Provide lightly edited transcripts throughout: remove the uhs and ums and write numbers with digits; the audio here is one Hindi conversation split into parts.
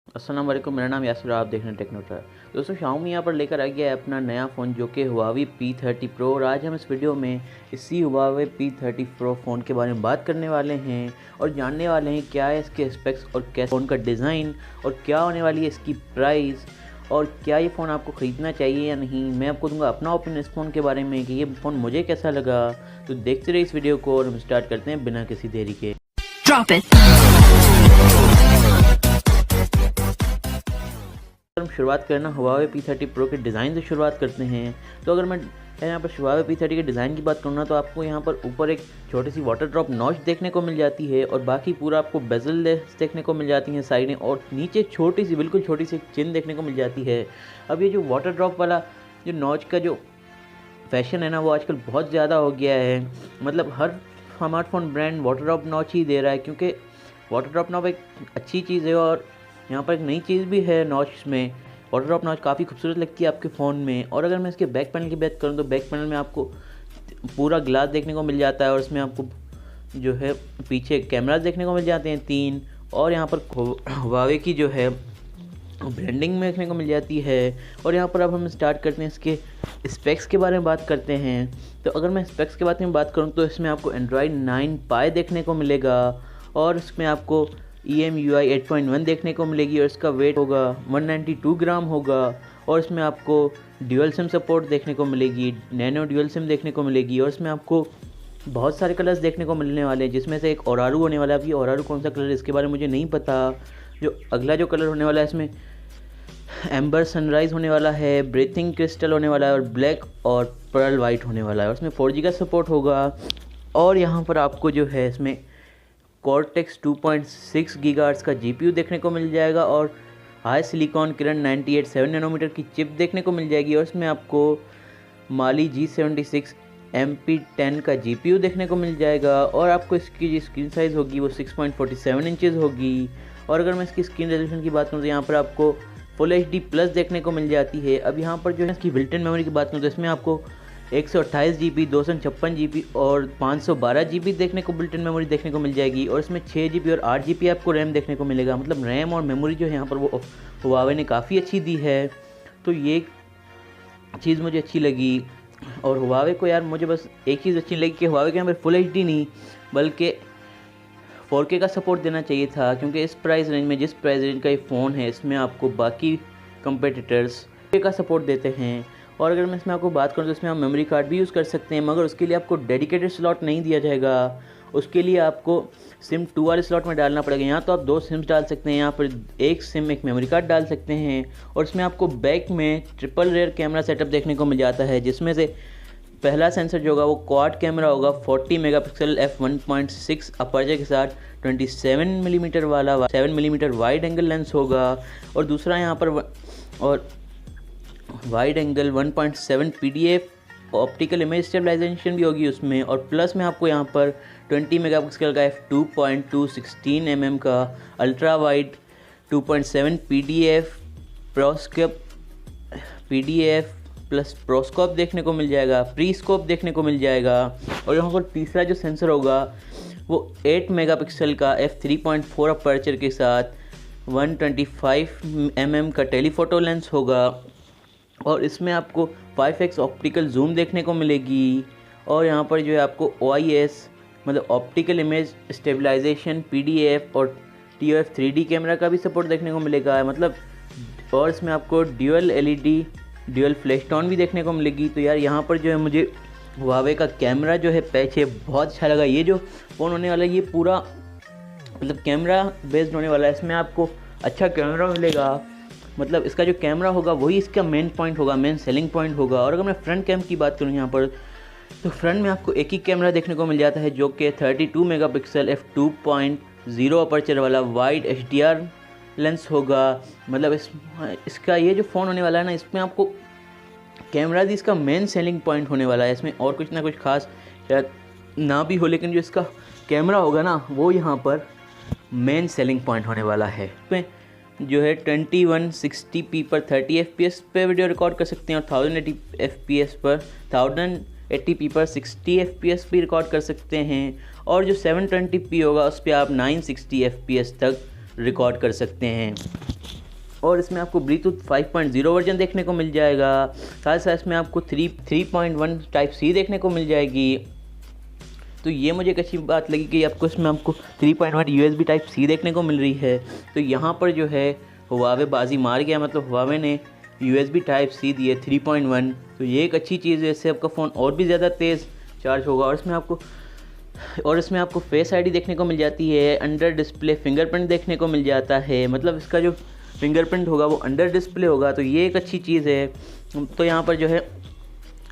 अस्सलाम-u-अलैकुम, मेरा नाम यासिर, आप देख रहे हैं टेक्नो ट्राई। दोस्तों, Xiaomi यहाँ पर लेकर आ गया है अपना नया फ़ोन जो कि Huawei P30 Pro, और आज हम इस वीडियो में इसी Huawei P30 Pro फ़ोन के बारे में बात करने वाले हैं और जानने वाले हैं क्या है इसके स्पेक्स और कैसे फ़ोन का डिज़ाइन और क्या होने वाली है इसकी प्राइस और क्या ये फ़ोन आपको ख़रीदना चाहिए या नहीं। मैं आपको दूंगा अपना ओपिनियन इस फ़ोन के बारे में कि ये फ़ोन मुझे कैसा लगा। तो देखते रहिए इस वीडियो को और हम स्टार्ट करते हैं बिना किसी देरी के। Drop it. हम शुरुआत करना Huawei P30 Pro के डिज़ाइन से शुरुआत करते हैं। तो अगर मैं यहाँ पर Huawei P30 के डिज़ाइन की बात करूँ ना, तो आपको यहाँ पर ऊपर एक छोटी सी वाटर ड्रॉप नॉच देखने को मिल जाती है और बाकी पूरा आपको बेजल लेस देखने को मिल जाती हैं साइडें, और नीचे छोटी सी बिल्कुल छोटी सी चिन देखने को मिल जाती है। अब ये जो वाटर ड्रॉप वाला जो नॉच का जो फैशन है ना, वो आजकल बहुत ज़्यादा हो गया है। मतलब हर smartphone brand water drop notch ही दे रहा है, क्योंकि वाटर ड्रॉप नॉच एक अच्छी चीज़ है। और यहाँ पर एक नई चीज़ भी है नॉच में, वाटर ड्रॉप नॉच काफ़ी खूबसूरत लगती है आपके फ़ोन में। और अगर मैं इसके बैक पैनल की बात करूँ तो बैक पैनल में आपको पूरा ग्लास देखने को मिल जाता है और इसमें आपको जो है पीछे कैमरास देखने को मिल जाते हैं 3, और यहाँ पर Huawei की जो है ब्रांडिंग में देखने को मिल जाती है। और यहाँ पर अब हम स्टार्ट करते हैं इसके स्पेक्स के बारे में बात करते हैं। तो अगर मैं स्पेक्स के बारे में बात करूँ तो इसमें आपको Android 9 Pie देखने को मिलेगा और इसमें आपको EMUI 8.1 देखने को मिलेगी और इसका वेट होगा 192 ग्राम होगा। और इसमें आपको ड्यूअल सिम सपोर्ट देखने को मिलेगी, नैनो ड्यूअल सिम देखने को मिलेगी, और इसमें आपको बहुत सारे कलर्स देखने को मिलने वाले हैं, जिसमें से एक ओरारू होने वाला है। अभी ओरारू कौन सा कलर है इसके बारे में मुझे नहीं पता। जो अगला जो कलर होने वाला है इसमें एम्बर सनराइज़ होने वाला है, ब्रीथिंग क्रिस्टल होने वाला है, और ब्लैक और पर्ल वाइट होने वाला है। और इसमें 4G का सपोर्ट होगा। और यहाँ पर आपको जो है इसमें कॉर्टेक्स 2.6 गीगाहर्ट्ज़ का GPU देखने को मिल जाएगा और हाई सिलिकॉन किरण 98.7 नैनोमीटर की चिप देखने को मिल जाएगी। और इसमें आपको माली G76 MP10 का GPU देखने को मिल जाएगा। और आपको इसकी जो स्क्रीन साइज़ होगी वो 6.47 इंचज़ होगी। और अगर मैं इसकी स्क्रीन रेजोल्यूशन की बात करूँ तो यहाँ पर आपको फुल HD प्लस देखने को मिल जाती है। अब यहाँ पर जो है इसकी बिल्ट इन मेमोरी की बात करूँ तो इसमें आपको 128 GB, 256 GB और 512 GB देखने को बिल्ट इन मेमोरी देखने को मिल जाएगी। और इसमें 6 GB और 8 GB आपको रैम देखने को मिलेगा। मतलब रैम और मेमोरी जो है यहाँ पर वो Huawei ने काफ़ी अच्छी दी है। तो ये चीज़ मुझे अच्छी लगी। और Huawei को यार मुझे बस एक चीज़ अच्छी लगी कि Huawei के यहाँ पर फुल HD नहीं बल्कि 4K का सपोर्ट देना चाहिए था, क्योंकि इस प्राइस रेंज में जिस प्राइस रेंज का ये फ़ोन है इसमें आपको बाकी कंपेटिटर्स 4K का सपोर्ट देते हैं। और अगर मैं इसमें आपको बात करूँ तो इसमें आप मेमोरी कार्ड भी यूज़ कर सकते हैं, मगर उसके लिए आपको डेडिकेटेड स्लॉट नहीं दिया जाएगा। उसके लिए आपको सिम 2 वाले स्लॉट में डालना पड़ेगा। यहाँ तो आप 2 सिम्स डाल सकते हैं, यहाँ पर एक सिम एक मेमोरी कार्ड डाल सकते हैं। और इसमें आपको बैक में ट्रिपल रेयर कैमरा सेटअप देखने को मिल जाता है, जिसमें से पहला सेंसर जो होगा वो क्वाड कैमरा होगा 40 मेगापिक्सल f1.6 अपर्चर के साथ 27 मिलीमीटर वाला 7 मिलीमीटर वाइड एंगल लेंस होगा। और दूसरा यहाँ पर और wide angle 1.7 PDF optical image stabilization भी होगी उसमें। और प्लस में आपको यहाँ पर 20 मेगापिक्सल का f2.2 16 mm का अल्ट्रा वाइड 2.7 PDF प्लस प्रोस्कोप देखने को मिल जाएगा, प्री स्कोप देखने को मिल जाएगा। और यहाँ पर तीसरा जो सेंसर होगा वो 8 मेगापिक्सल का f3.4 अपर्चर के साथ 125 mm का टेलीफोटो लेंस होगा। और इसमें आपको 5x ऑप्टिकल जूम देखने को मिलेगी। और यहाँ पर जो है आपको OIS मतलब ऑप्टिकल इमेज स्टेबलाइजेशन PDF और TOF 3D कैमरा का भी सपोर्ट देखने को मिलेगा। मतलब और इसमें आपको dual LED dual flash tone भी देखने को मिलेगी। तो यार यहाँ पर जो है मुझे Huawei का कैमरा जो है पीछे बहुत अच्छा लगा। ये जो फ़ोन होने वाला है ये पूरा मतलब कैमरा बेस्ड होने वाला है। इसमें आपको अच्छा कैमरा मिलेगा, मतलब इसका जो कैमरा होगा वही इसका मेन पॉइंट होगा, मेन सेलिंग पॉइंट होगा। और अगर मैं फ्रंट कैम की बात करूँ यहाँ पर तो फ्रंट में आपको एक ही कैमरा देखने को मिल जाता है, जो कि 32 मेगापिक्सल f2.0 अपर्चर वाला वाइड HDR लेंस होगा। मतलब इसका ये जो फ़ोन होने वाला है ना, इसमें आपको कैमरा भी इसका मेन सेलिंग पॉइंट होने वाला है। इसमें और कुछ ना कुछ खास शायद ना भी हो, लेकिन जो इसका कैमरा होगा ना वो यहाँ पर मेन सेलिंग पॉइंट होने वाला है। इसमें जो है 2160p पर 30 fps पे वीडियो रिकॉर्ड कर सकते हैं और 1080p पर 60 fps भी रिकॉर्ड कर सकते हैं। और जो 720p होगा उस पर आप 960 fps तक रिकॉर्ड कर सकते हैं। और इसमें आपको ब्लूटूथ 5.0 वर्जन देखने को मिल जाएगा। साथ साथ इसमें आपको 3.1 टाइप सी देखने को मिल जाएगी। तो ये मुझे एक अच्छी बात लगी कि आपको 3.1 USB टाइप सी देखने को मिल रही है। तो यहाँ पर जो है Huawei बाजी मार गया, मतलब Huawei ने USB टाइप सी दी है 3.1। तो ये एक अच्छी चीज़ है, इससे आपका फ़ोन और भी ज़्यादा तेज़ चार्ज होगा। और इसमें आपको फेस आईडी देखने को मिल जाती है, अंडर डिस्प्ले फिंगरप्रिंट देखने को मिल जाता है, मतलब इसका जो फिंगरप्रिंट होगा वो अंडर डिस्प्ले होगा। तो ये एक अच्छी चीज़ है। तो यहाँ पर जो है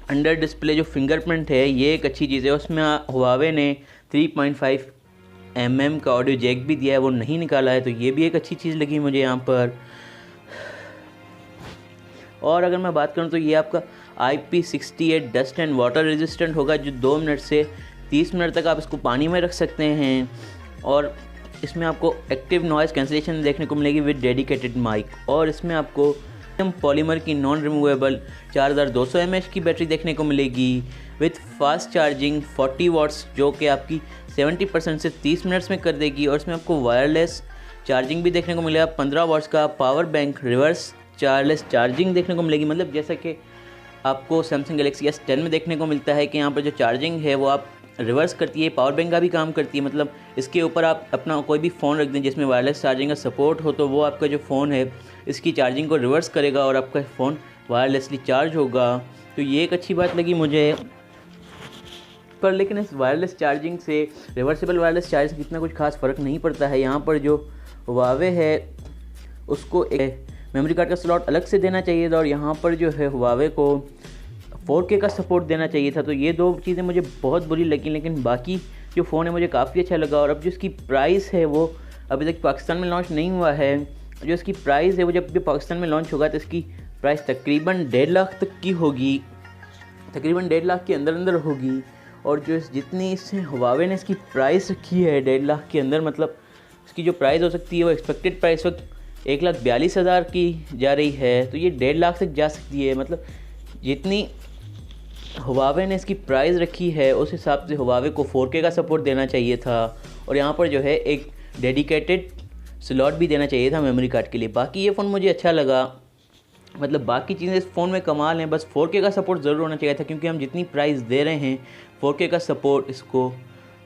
अंडर डिस्प्ले जो फिंगरप्रिंट है ये एक अच्छी चीज़ है। उसमें Huawei ने 3.5 mm का ऑडियो जैक भी दिया है, वो नहीं निकाला है। तो ये भी एक अच्छी चीज़ लगी मुझे यहाँ पर। और अगर मैं बात करूँ तो ये आपका IP68 dust and water resistant होगा, जो 2 मिनट से 30 मिनट तक आप इसको पानी में रख सकते हैं। और इसमें आपको एक्टिव नॉइज़ कैंसिलेशन देखने को मिलेगी विद डेडिकेटेड माइक। और इसमें आपको पॉलीमर की नॉन रिमूवेबल 4200 mAh की बैटरी देखने को मिलेगी विथ फास्ट चार्जिंग 40 वाट्स, जो कि आपकी 70% से 30 मिनट्स में कर देगी। और इसमें आपको वायरलेस चार्जिंग भी देखने को मिलेगा, 15 वाट्स का power bank reverse chargeless charging देखने को मिलेगी। मतलब जैसा कि आपको सैमसंग गैलेक्सी S10 में देखने को मिलता है कि यहाँ पर जो चार्जिंग है वो आप रिवर्स करती है, पावर बैंक का भी काम करती है। मतलब इसके ऊपर आप अपना कोई भी फ़ोन रख दें जिसमें वायरलेस चार्जिंग का सपोर्ट हो, तो वो आपका जो फ़ोन है इसकी चार्जिंग को रिवर्स करेगा और आपका फ़ोन वायरलेसली चार्ज होगा। तो ये एक अच्छी बात लगी मुझे। पर लेकिन इस वायरलेस चार्जिंग से रिवर्सिबल वायरलेस चार्ज से कितना कुछ खास फ़र्क नहीं पड़ता है। यहाँ पर जो Huawei है उसको एक मेमोरी कार्ड का स्लॉट अलग से देना चाहिए था, और यहाँ पर जो है Huawei को 4K का सपोर्ट देना चाहिए था। तो ये 2 चीज़ें मुझे बहुत बुरी लगी, लेकिन बाकी जो फ़ोन है मुझे काफ़ी अच्छा लगा। और अब जो इसकी प्राइस है वो अभी तक पाकिस्तान में लॉन्च नहीं हुआ है। जो इसकी प्राइस है वो जब पाकिस्तान में लॉन्च होगा तो इसकी प्राइस तकरीबन 1.5 लाख तक की होगी, तकरीबन 1.5 लाख के अंदर होगी। और जो जितनी इससे Huawei ने इसकी प्राइस रखी है 1.5 लाख के अंदर, मतलब इसकी जो प्राइस हो सकती है वो एक्सपेक्टेड प्राइस वक्त 1,42,000 की जा रही है। तो ये 1.5 लाख तक जा सकती है। मतलब जितनी Huawei ने इसकी प्राइस रखी है उस हिसाब से Huawei को 4K का सपोर्ट देना चाहिए था, और यहाँ पर जो है एक डेडिकेटेड स्लॉट भी देना चाहिए था मेमोरी कार्ड के लिए। बाकी ये फ़ोन मुझे अच्छा लगा, मतलब बाकी चीज़ें इस फ़ोन में कमाल हैं, बस 4K का सपोर्ट ज़रूर होना चाहिए था, क्योंकि हम जितनी प्राइस दे रहे हैं 4K का सपोर्ट इसको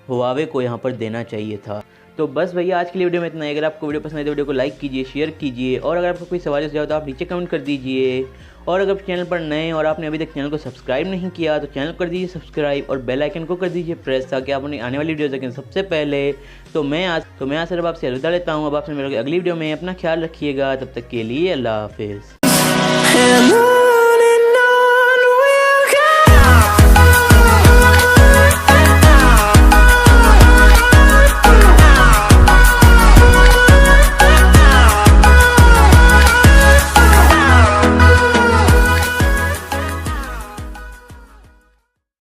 Huawei को यहाँ पर देना चाहिए था। तो बस भैया आज के लिए वीडियो में इतना ही। अगर आपको वीडियो पसंद है तो वीडियो को लाइक कीजिए, शेयर कीजिए, और अगर आपको कोई सवाल हो तो आप नीचे कमेंट कर दीजिए। और अगर चैनल पर नए हैं और आपने अभी तक चैनल को सब्सक्राइब नहीं किया तो चैनल कर दीजिए सब्सक्राइब, और बेल आइकन को कर दीजिए प्रेस, ताकि आप अपनी आने वाली वीडियो देखें सबसे पहले। तो मैं आज सिर्फ आपसे अलविदा लेता हूँ। अब आपसे मिलोगे अगली वीडियो में। अपना ख्याल रखिएगा, तब तक के लिए अल्लाह हाफिज़।